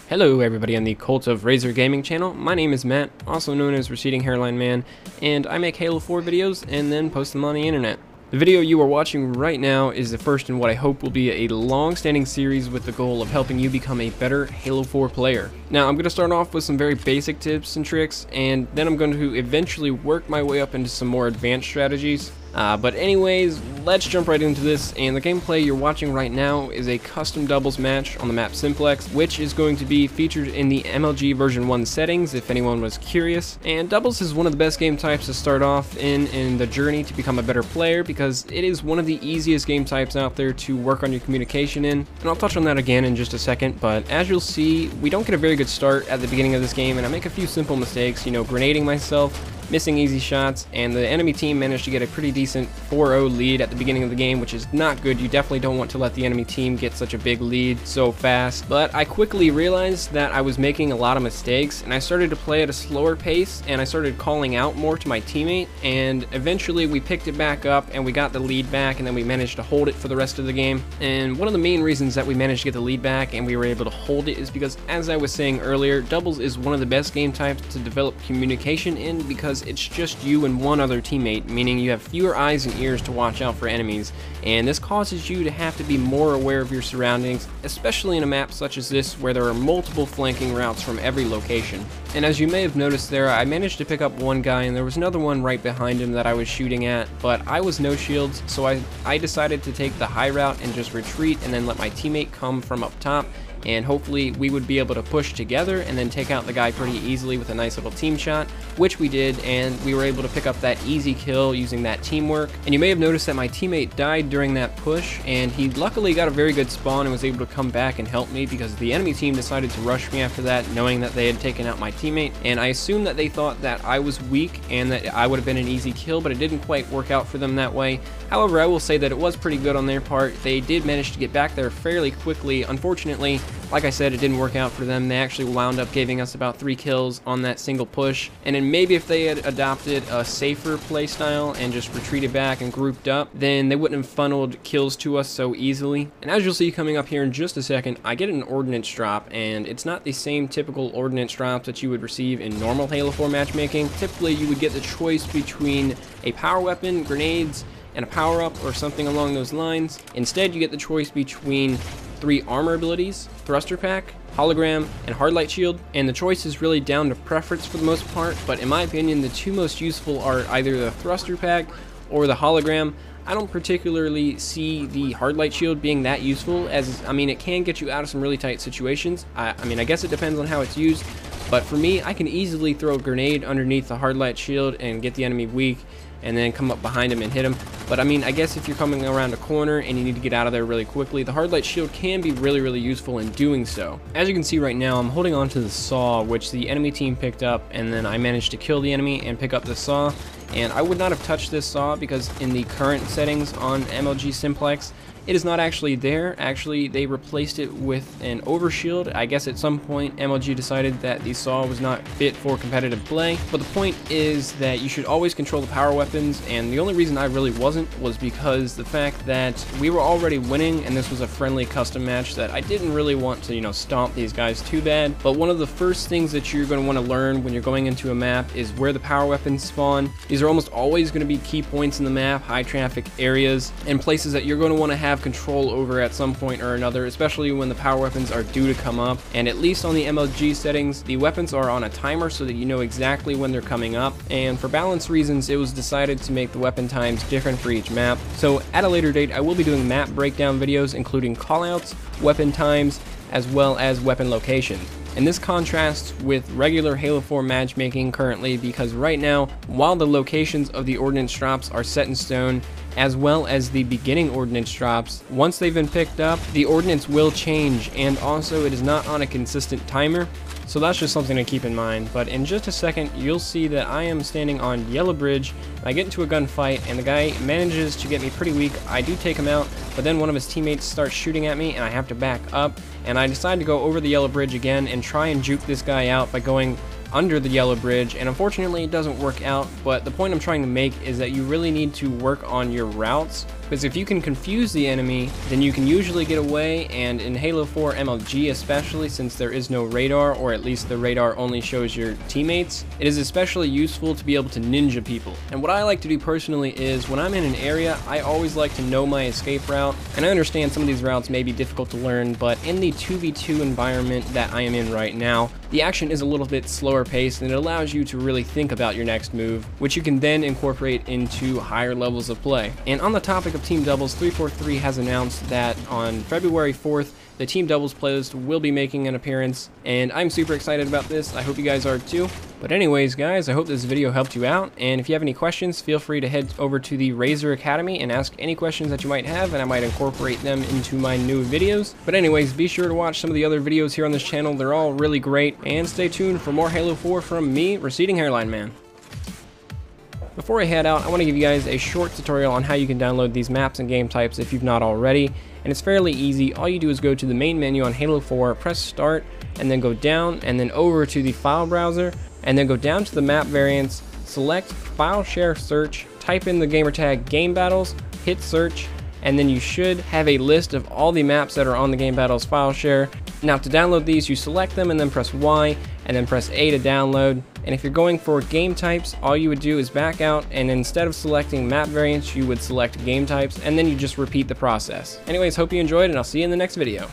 Hello everybody on the Cult of Razer gaming channel. My name is Matt, also known as RecedingHairlineMan, and I make Halo 4 videos and then post them on the internet. The video you are watching right now is the first in what I hope will be a long-standing series with the goal of helping you become a better Halo 4 player. Now I'm going to start off with some very basic tips and tricks, and then I'm going to eventually work my way up into some more advanced strategies. But anyways, let's jump right into this, and the gameplay you're watching right now is a custom doubles match on the map Simplex, which is going to be featured in the MLG version 1 settings if anyone was curious. And doubles is one of the best game types to start off in the journey to become a better player, because it is one of the easiest game types out there to work on your communication in, and I'll touch on that again in just a second. But as you'll see, we don't get a very good start at the beginning of this game, and I make a few simple mistakes, grenading myself, missing easy shots, and the enemy team managed to get a pretty decent 4-0 lead at the beginning of the game, which is not good. You definitely don't want to let the enemy team get such a big lead so fast. But I quickly realized that I was making a lot of mistakes, and I started to play at a slower pace, and I started calling out more to my teammate, and eventually we picked it back up and we got the lead back, and then we managed to hold it for the rest of the game. And one of the main reasons that we managed to get the lead back and we were able to hold it is because, as I was saying earlier, doubles is one of the best game types to develop communication in, because it's just you and one other teammate, meaning you have fewer eyes and ears to watch out for enemies, and this causes you to have to be more aware of your surroundings, especially in a map such as this where there are multiple flanking routes from every location. And as you may have noticed there, I managed to pick up one guy and there was another one right behind him that I was shooting at, but I was no shields, so I decided to take the high route and just retreat and then let my teammate come from up top, and hopefully we would be able to push together and then take out the guy pretty easily with a nice little team shot, which we did, and we were able to pick up that easy kill using that teamwork. And you may have noticed that my teammate died during that push, and he luckily got a very good spawn and was able to come back and help me, because the enemy team decided to rush me after that, knowing that they had taken out my teammate, and I assume that they thought that I was weak and that I would have been an easy kill, but it didn't quite work out for them that way. However, I will say that it was pretty good on their part. They did manage to get back there fairly quickly. Unfortunately, like I said, it didn't work out for them. They actually wound up giving us about 3 kills on that single push, and then maybe if they had adopted a safer playstyle and just retreated back and grouped up, then they wouldn't have funneled kills to us so easily. And as you'll see coming up here in just a second, I get an ordnance drop, and it's not the same typical ordnance drop that you would receive in normal Halo 4 matchmaking. Typically, you would get the choice between a power weapon, grenades, and a power-up or something along those lines. Instead, you get the choice between 3 armor abilities, thruster pack, hologram, and hard light shield, and the choice is really down to preference for the most part, but in my opinion the two most useful are either the thruster pack or the hologram. I don't particularly see the hard light shield being that useful, as it can get you out of some really tight situations. I guess it depends on how it's used, but for me, I can easily throw a grenade underneath the hard light shield and get the enemy weak, and then come up behind him and hit him. But I guess if you're coming around a corner and you need to get out of there really quickly, the hard light shield can be really useful in doing so. As you can see right now, I'm holding on to the saw, which the enemy team picked up, and then I managed to kill the enemy and pick up the saw. And I would not have touched this saw, because in the current settings on MLG Simplex, it is not actually there. Actually, they replaced it with an overshield. I guess at some point MLG decided that the saw was not fit for competitive play. But the point is that you should always control the power weapons, and the only reason I really wasn't was because the fact that we were already winning and this was a friendly custom match that I didn't really want to, stomp these guys too bad. But one of the first things that you're going to want to learn when you're going into a map is where the power weapons spawn. These are almost always going to be key points in the map, high traffic areas, and places that you're going to want to have control over at some point or another, especially when the power weapons are due to come up. And at least on the MLG settings, the weapons are on a timer so that you know exactly when they're coming up, and for balance reasons it was decided to make the weapon times different for each map. So at a later date I will be doing map breakdown videos including callouts, weapon times, as well as weapon locations. And this contrasts with regular Halo 4 matchmaking currently, because right now, while the locations of the ordnance drops are set in stone, as well as the beginning ordnance drops, once they've been picked up, the ordnance will change, and also it is not on a consistent timer. So that's just something to keep in mind. But in just a second, you'll see that I am standing on Yellow Bridge, and I get into a gunfight, and the guy manages to get me pretty weak. I do take him out, but then one of his teammates starts shooting at me, and I have to back up, and I decide to go over the Yellow Bridge again and try and juke this guy out by going under the Yellow Bridge, and unfortunately it doesn't work out. But the point I'm trying to make is that you really need to work on your routes because if you can confuse the enemy, then you can usually get away, and in Halo 4 MLG especially, since there is no radar, or at least the radar only shows your teammates, it is especially useful to be able to ninja people. And what I like to do personally is, when I'm in an area, I always like to know my escape route, and I understand some of these routes may be difficult to learn, but in the 2v2 environment that I am in right now, the action is a little bit slower paced, and it allows you to really think about your next move, which you can then incorporate into higher levels of play. And on the topic of team doubles, 343 has announced that on February 4th, the team doubles playlist will be making an appearance, and I'm super excited about this. I hope you guys are too. But anyways, guys, I hope this video helped you out, and if you have any questions, feel free to head over to the Razer Academy and ask any questions that you might have, and I might incorporate them into my new videos. But anyways, be sure to watch some of the other videos here on this channel. They're all really great, and stay tuned for more Halo 4 from me, Receding Hairline Man. Before I head out, I want to give you guys a short tutorial on how you can download these maps and game types if you've not already, and it's fairly easy. All you do is go to the main menu on Halo 4, press start, and then go down and then over to the file browser, and then go down to the map variants, select file share search, type in the gamertag game battles, hit search, and then you should have a list of all the maps that are on the game battles file share. Now to download these, you select them and then press Y and then press A to download. And if you're going for game types, all you would do is back out, and instead of selecting map variants, you would select game types, and then you just repeat the process. Anyways, hope you enjoyed, and I'll see you in the next video.